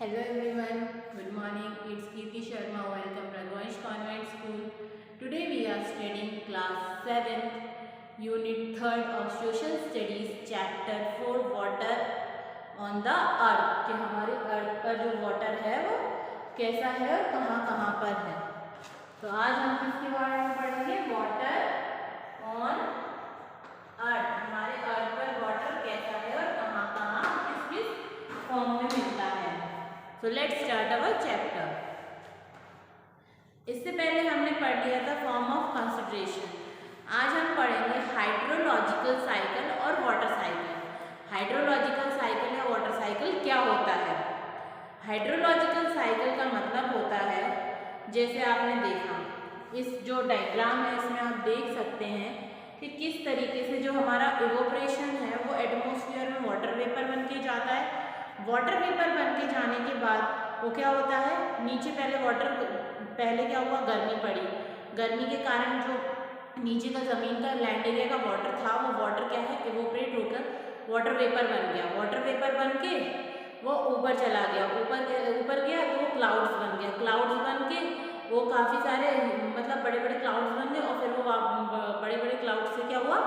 Hello everyone, good morning. It's Kirti Sharma. Welcome Raghavansh Convent School. Today we are studying class 7th, unit 3rd of Social Studies, chapter 4 water on the earth. कि हमारी अर्थ पर जो water है वो कैसा है और कहाँ कहाँ पर है। तो आज हम किसके बारे में पढ़ेंगे? Water on earth. हमारे अर्थ पर वाटर कैसा है और कहाँ कहाँ किस किस फॉर्म में मिलता है। So let's start our chapter. इससे पहले हमने पढ़ लिया था फॉर्म ऑफ कंसिडरेशन। आज हम पढ़ेंगे हाइड्रोलॉजिकल साइकिल और वाटर साइकिल। हाइड्रोलॉजिकल साइकिल या वाटर साइकिल क्या होता है? हाइड्रोलॉजिकल साइकिल का मतलब होता है, जैसे आपने देखा इस जो डायग्राम है इसमें आप देख सकते हैं कि किस तरीके से जो हमारा इवोपरेशन है वो एटमॉस्फेयर में वाटर वेपर बन के जाता है। वाटर वेपर बन के जाने के बाद वो क्या होता है, नीचे पहले क्या हुआ, गर्मी पड़ी। गर्मी के कारण जो नीचे का ज़मीन का लैंड एरिया का वाटर था वो वाटर क्या है, इवोपरेट होकर वाटर वेपर बन गया। वाटर वेपर बन के वो ऊपर चला गया, ऊपर गया तो वो क्लाउड्स बन गया। क्लाउड्स बन के वो काफ़ी सारे मतलब बड़े बड़े क्लाउड्स बन गए और फिर वो बड़े बड़े क्लाउड से क्या हुआ,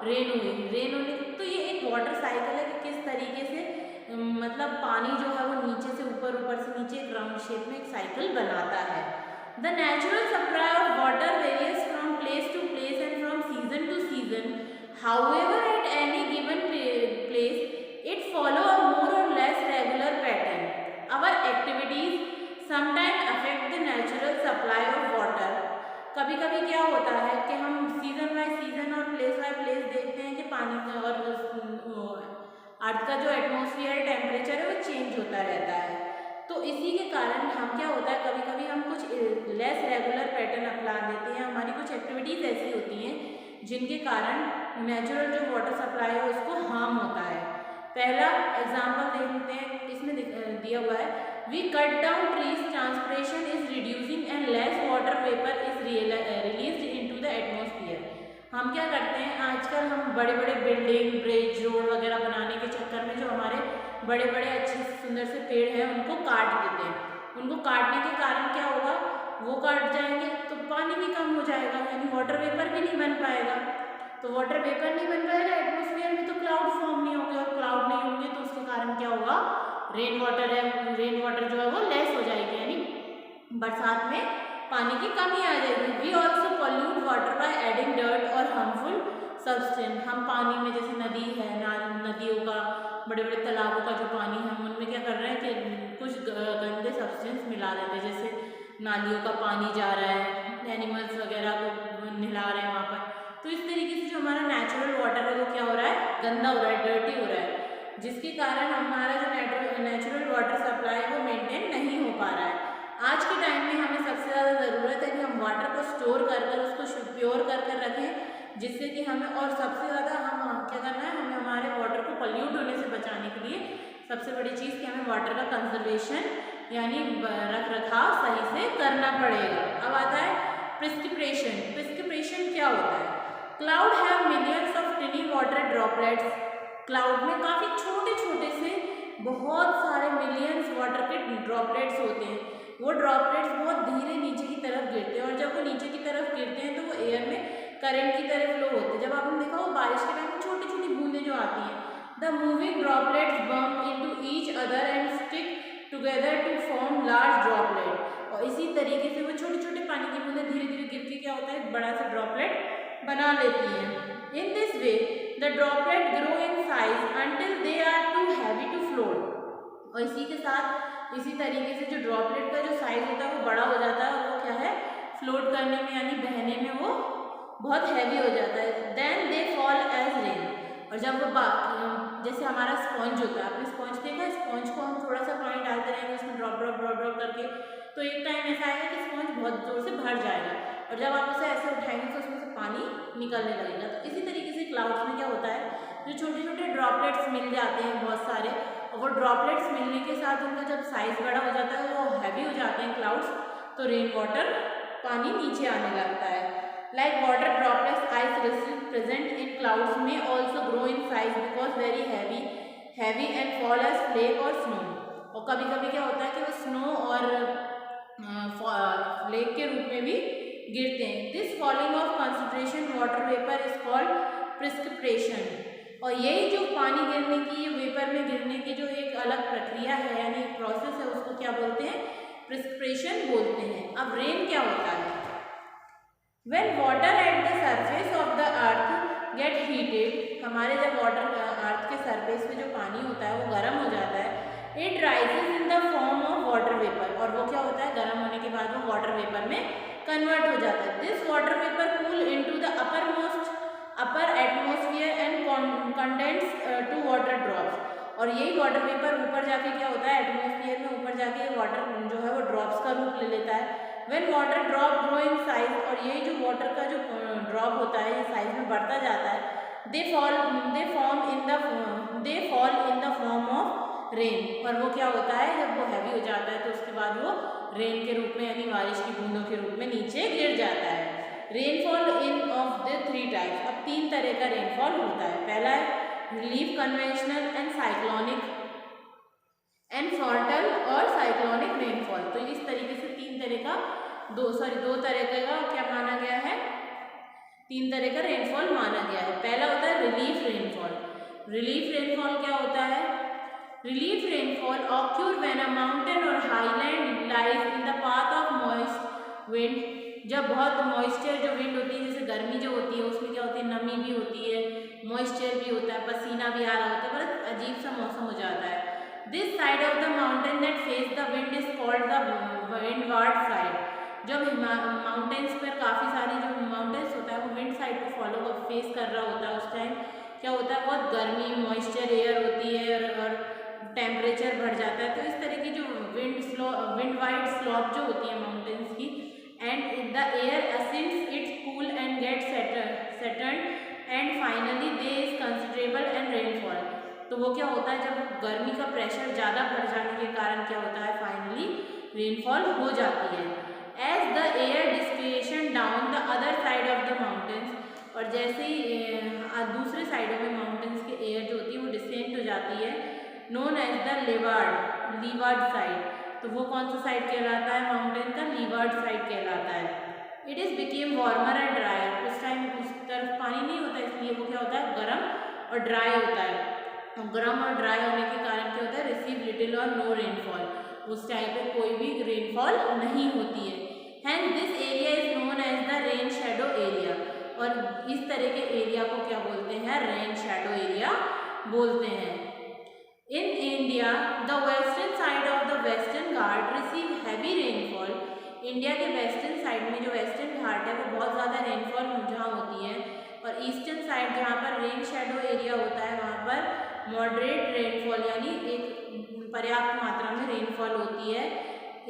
रेन हुई। रेन होने तो ये एक वाटर साइकिल है कि किस तरीके से मतलब पानी जो है वो नीचे से ऊपर, ऊपर से नीचे एक राउंड शेप में एक साइकिल बनाता है। The natural supply of water varies from place to place and from season to season. However at any given place it follow a more or less regular pattern. Our activities sometime affect the natural supply of water. कभी कभी क्या होता है कि हम season by season और place by place देखते हैं कि पानी और अर्थ का जो एटमॉस्फेयर टेम्परेचर है वो चेंज होता रहता है। तो इसी के कारण हम क्या होता है, कभी कभी हम कुछ लेस रेगुलर पैटर्न अपना देते हैं। हमारी कुछ एक्टिविटीज़ ऐसी होती हैं जिनके कारण नेचुरल जो वाटर सप्लाई है उसको हार्म होता है। पहला एग्जाम्पल देखते हैं, इसमें दिया हुआ है, we cut down trees, transpiration is reducing and less water vapour is released into the atmosphere. हम क्या करते हैं आजकल, हम बड़े बड़े बिल्डिंग, ब्रिज, रोड वगैरह बनाने के चक्कर में जो हमारे बड़े बड़े अच्छे सुंदर से पेड़ हैं उनको काट देते हैं। उनको काटने के कारण क्या होगा, वो काट जाएंगे तो पानी भी कम हो जाएगा, यानी वाटर वेपर भी नहीं बन पाएगा। तो वाटर वेपर नहीं बन पाएगा एटमॉस्फेयर में तो क्लाउड फॉर्म नहीं होंगे, और क्लाउड नहीं होंगे तो उसके कारण क्या होगा, रेन वाटर जो है वो लेस हो जाएगी, यानी बरसात में पानी की कमी आ जाएगी। We also pollute water by adding dirt और हार्मफुल सब्सटेंस। हम पानी में जैसे नदी है, नदियों का, बड़े बड़े तालाबों का जो पानी है उनमें क्या कर रहे हैं कि कुछ गंदे सब्सटेंस मिला देते हैं। जैसे नालियों का पानी जा रहा है, एनिमल्स वगैरह को नहला रहे हैं वहाँ पर। तो इस तरीके से जो हमारा नेचुरल वाटर है वो क्या हो रहा है, गंदा हो रहा है, डर्टी हो रहा है, जिसके कारण हमारा जो नेचुरल वाटर सप्लाई है वो मेंटेन नहीं हो पा रहा है। आज के टाइम में हमें सबसे ज़्यादा ज़रूरत है कि हम वाटर को स्टोर कर उसको प्योर कर रखें, जिससे कि हमें, और सबसे ज़्यादा हम क्या करना है, हमें हमारे वाटर को पॉल्यूट होने से बचाने के लिए सबसे बड़ी चीज़ कि हमें वाटर का कंजर्वेशन यानी रख रखाव सही से करना पड़ेगा। अब आता है प्रिस्पिरेशन। प्रिस्पिरेशन क्या होता है? Cloud have millions of टिनी water droplets. Cloud में काफ़ी छोटे छोटे से बहुत सारे मिलियंस वाटर के ड्रॉपलेट्स होते हैं। वो ड्रॉपलेट्स बहुत धीरे नीचे की तरफ गिरते हैं, और जब वो नीचे की तरफ गिरते हैं तो वो एयर में करंट की तरह फ्लो होते हैं। जब आपने देखा वो बारिश के टाइम में छोटी छोटी बूंदें जो आती हैं, the moving droplets bump into each other and stick together to form large droplet. और इसी तरीके से वो छोटे छोटे पानी की बूंदें धीरे धीरे गिर के क्या होता है, एक बड़ा सा ड्रॉपलेट बना लेती हैं। In this way the droplet grow in size until they are too heavy to float. और इसी के साथ इसी तरीके से जो ड्रॉपलेट का जो साइज होता है वो बड़ा हो जाता है, और वो क्या है, फ्लोट करने में यानी बहने में वो बहुत हैवी हो जाता है। Then they fall as rain. और जब वो जैसे हमारा स्पॉन्ज होता है, आपने स्पॉन्ज देखा, स्पॉन्ज को हम थोड़ा सा पानी डालते रहेंगे उसमें ड्रॉप ड्रॉप ड्रॉप ड्रॉप करके, तो एक टाइम ऐसा आएगा कि स्पॉन्ज बहुत जोर से भर जाएगा, और जब आप उसे ऐसे उठाएंगे तो उसमें से पानी निकलने लगेगा। तो इसी तरीके से क्लाउड्स में क्या होता है, जो छोटे छोटे ड्रॉपलेट्स मिल जाते हैं बहुत सारे, और वो ड्रॉपलेट्स मिलने के साथ उनका जब साइज बड़ा हो जाता है, वो हैवी हो जाते हैं क्लाउड्स, तो रेन वाटर पानी नीचे आने लगता है। Like water droplets ice crystal present in clouds में also grow in size because very heavy and fall as flake और स्नो। और और कभी कभी क्या होता है कि वो स्नो और लेक के रूप में भी गिरते हैं। This falling of concentration water vapour is called precipitation. और यही जो पानी गिरने की, वेपर में गिरने की जो एक अलग प्रक्रिया है यानी एक प्रोसेस है, उसको क्या बोलते हैं? प्रिसिपिटेशन बोलते हैं। अब रेन क्या होता है? When water at the surface of the earth gate heated, हमारे जब वाटर अर्थ के सरफेस पे जो पानी होता है वो गर्म हो जाता है, it rises in the form of water vapour, और वो क्या होता है? गर्म होने के बाद वो वाटर वेपर में कन्वर्ट हो जाता है। This water vapour cool into the upper atmosphere and condense to water drops, और यही वाटर वेपर ऊपर जाके क्या होता है? एटमॉस्फेयर में ऊपर जाके वाटर जो है वो ड्रॉप्स का रूप ले लेता है। When water drop grow in size, और यही जो वाटर का जो ड्रॉप होता है ये साइज में बढ़ता जाता है, they fall in the form of rain, और वो क्या होता है? जब वो हैवी हो जाता है तो उसके बाद वो रेन के रूप में यानी बारिश की बूंदों के रूप में नीचे गिर जाता है। Rainfall in of the 3 types, अब 3 तरह का रेनफॉल होता है। पहला है relief, conventional and cyclonic and frontal और साइक्लोनिक रेनफॉल। तो इस तरीके से 3 तरह का दो तरह का क्या माना गया है? 3 तरह का रेनफॉल माना गया है। पहला होता है रिलीफ रेनफॉल। रिलीफ रेनफॉल क्या होता है? Relief rainfall occur when a mountain or highland lies in the path of moist wind, जब बहुत मॉइस्चर जो विंड होती है, जैसे गर्मी जो होती है उसमें क्या होती है? नमी भी होती है, मॉइस्चर भी होता है, पसीना भी आ रहा होता है, बड़ा अजीब सा मौसम हो जाता है। This side of the mountain that face the wind is called the windward side. जब माउंटेन्स पर काफ़ी सारी जो माउंटेन्स होता है वो विंड साइड को फेस कर रहा होता है, उस टाइम क्या होता है? बहुत गर्मी, मॉइस्चर एयर होती है और टेम्परेचर बढ़ जाता है। तो इस तरह की जो विंड वाइड स्लॉप जो होती है माउंटेन्स की, and the air ascends it's cool and get settled and finally they is considerable and rainfall. तो वो क्या होता है? जब गर्मी का प्रेशर ज़्यादा बढ़ जाने के कारण क्या होता है? फाइनली रेनफॉल हो जाती है। As the air displacement down the other side of the mountains, और जैसे ही दूसरे साइडों में माउंटेन्स की एयर जो होती है वो डिसेंट हो जाती है, known as the leeward side. तो वो कौन सा साइड कहलाता है? माउंटेन का लीवार्ड साइड कहलाता है। It is became warmer and dryer, उस टाइम उस तरफ पानी नहीं होता, इसलिए वो क्या होता है? गर्म और ड्राई होता है। तो गर्म और ड्राई होने के कारण क्या होता है? रिसीव लिटिल और नो रेनफॉल, उस टाइम पे कोई भी रेनफॉल नहीं होती है। Hence this area is known as the rain shadow area, और इस तरह के एरिया को क्या बोलते हैं? रेन शैडो एरिया बोलते हैं। In India the western side of the western Ghat receive heavy rainfall. India के वेस्टर्न साइड में जो वेस्टर्न घाट है वो बहुत ज़्यादा रेनफॉल जहाँ होती है, और ईस्टर्न साइड जहाँ पर रेन शैडो एरिया होता है वहाँ पर मॉडरेट रेनफॉल यानी एक पर्याप्त मात्रा में रेनफॉल होती है।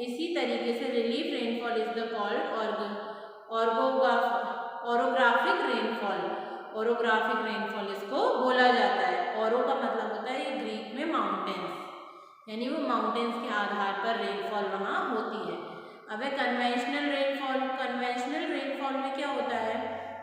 इसी तरीके से relief rainfall is the called orographic rainfall. Orographic rainfall इसको बोला जाता है। ऑरो का मतलब होता है ये ग्रीक में माउंटेन्स, यानी वो माउंटेन्स के आधार पर रेनफॉल वहाँ होती है। अब है कन्वेंशनल रेनफॉल। कन्वेंशनल रेनफॉल में क्या होता है?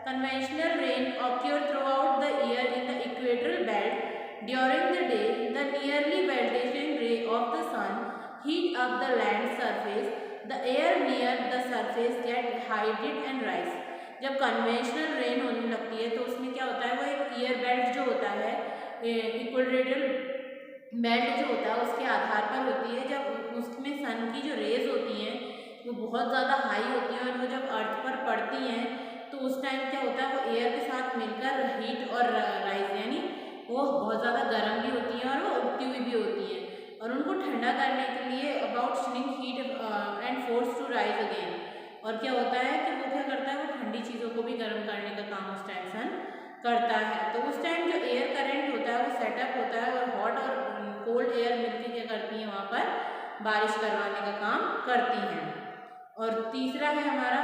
Conventional rain occur through out the year in the equatorial belt. During the day, the nearly veltation ray of the sun heat up the land surface. The air near the surface get heated and rise. जब conventional rain होने लगती है तो उसमें क्या होता है? वो एक ईयर बेल्ट जो होता है, इक्वेटोरियल बेल्ट जो होता है उसके आधार पर होती है। जब उसमें सन की जो रेज होती हैं वो बहुत ज़्यादा हाई होती हैं, और वो जब अर्थ पर पड़ती हैं तो उस टाइम क्या होता है? वो एयर के साथ मिलकर हीट और राइज यानी वो बहुत ज़्यादा गर्म भी होती हैं और वो उगती हुई भी होती हैं, और उनको ठंडा करने के लिए about shrink heat and force to rise again. और क्या होता है कि वो क्या करता है? वो ठंडी चीज़ों को भी गर्म करने का काम उस टाइम सन करता है। तो उस टाइम जो एयर करंट होता है वो सेटअप होता है, और हॉट और कोल्ड एयर मिलकर क्या करती हैं? वहाँ पर बारिश करवाने का काम करती हैं। और तीसरा है हमारा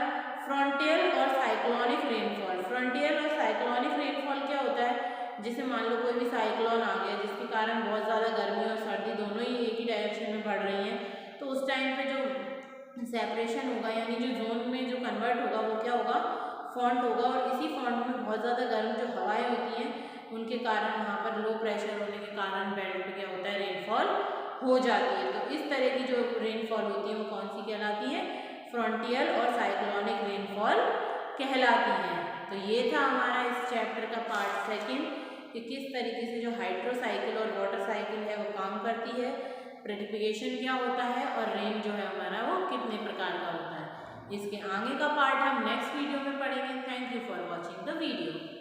फ्रंटियल और साइक्लोनिक रेनफॉल। फ्रंटियल और साइक्लोनिक रेनफॉल क्या होता है? जैसे मान लो कोई भी साइक्लोन आ गया जिसके कारण बहुत ज़्यादा गर्मी और सर्दी दोनों ही एक ही डायरेक्शन में बढ़ रही हैं, तो उस टाइम पे जो सेपरेशन होगा यानी जो जोन में जो कन्वर्ट होगा वो क्या होगा? फॉन्ट होगा, और इसी फॉन्ट में बहुत ज़्यादा गर्म जो हवाएं होती हैं उनके कारण वहाँ पर लो प्रेशर होने के कारण बेल्ट पे क्या होता है? रेनफॉल हो जाती है। तो इस तरह की जो रेनफॉल होती है वो कौन सी कहलाती है? फ्रंटियर और साइक्लोनिक रेनफॉल कहलाती है। तो ये था हमारा इस चैप्टर का पार्ट सेकंड कि किस तरीके से जो हाइड्रो साइकिल और वाटर साइकिल है वो काम करती है, प्रेसिपिटेशन क्या होता है और रेन जो है हमारा वो कितने प्रकार का होता है। इसके आगे का पार्ट हम नेक्स्ट वीडियो में पढ़ेंगे। Thank you for watching the video.